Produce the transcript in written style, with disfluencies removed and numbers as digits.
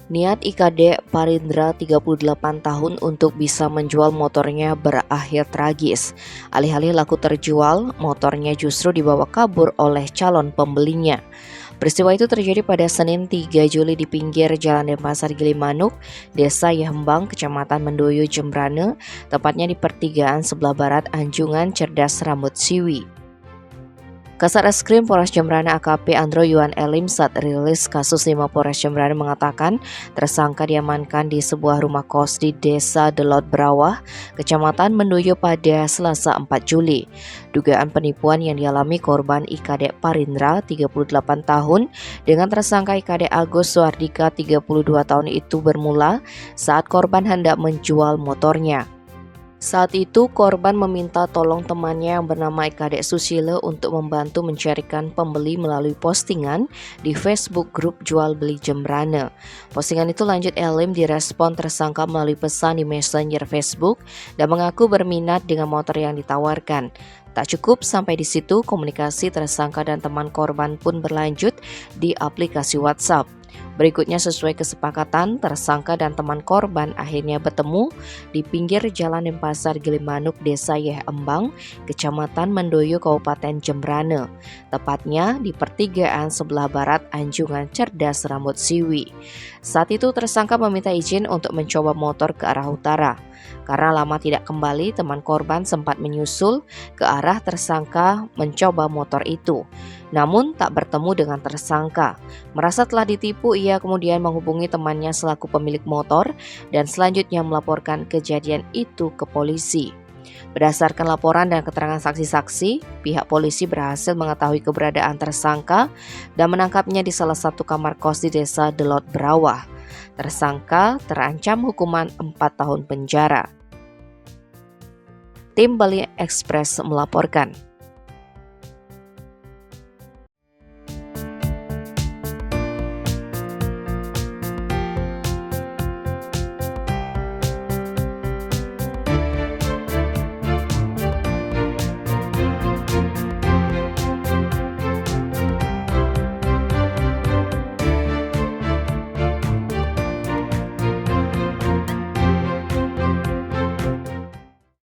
Niat IKD Parindra 38 tahun untuk bisa menjual motornya berakhir tragis. Alih-alih laku terjual, motornya justru dibawa kabur oleh calon pembelinya. Peristiwa itu terjadi pada Senin 3 Juli di pinggir Jalan Denpasar Gilimanuk, Desa Yahembang, Kecamatan Mendoyo, Jembrane, tepatnya di pertigaan sebelah barat Anjungan Cerdas Rambut Siwi. Kasat-Reskrim Polres Jembrane AKP Andro Yuan Elim saat rilis kasus 5 Polres Jembrane mengatakan tersangka diamankan di sebuah rumah kos di Desa Delot Brawah, Kecamatan Mendoyo pada Selasa 4 Juli. Dugaan penipuan yang dialami korban IKD Parindra 38 tahun dengan tersangka IKD Agus Suardika 32 tahun itu bermula saat korban hendak menjual motornya. Saat itu korban meminta tolong temannya yang bernama IKD Susilo untuk membantu mencarikan pembeli melalui postingan di Facebook grup jual beli Jembrane. Postingan itu lanjut Elim direspon tersangka melalui pesan di Messenger Facebook dan mengaku berminat dengan motor yang ditawarkan. Tak cukup sampai di situ, komunikasi tersangka dan teman korban pun berlanjut di aplikasi WhatsApp. Berikutnya sesuai kesepakatan, tersangka dan teman korban akhirnya bertemu di pinggir Jalan Denpasar Gilimanuk, Desa Yahembang, Kecamatan Mendoyo, Kabupaten Jembrane, tepatnya di pertigaan sebelah barat Anjungan Cerdas Rambut Siwi. Saat itu tersangka meminta izin untuk mencoba motor ke arah utara. Karena lama tidak kembali, teman korban sempat menyusul ke arah tersangka mencoba motor itu. Namun tak bertemu dengan tersangka. Merasa telah ditipu, ia kemudian menghubungi temannya selaku pemilik motor dan selanjutnya melaporkan kejadian itu ke polisi. Berdasarkan laporan dan keterangan saksi-saksi, pihak polisi berhasil mengetahui keberadaan tersangka dan menangkapnya di salah satu kamar kos di Desa Delot Brawah. Tersangka terancam hukuman 4 tahun penjara. Tim Bali Express melaporkan.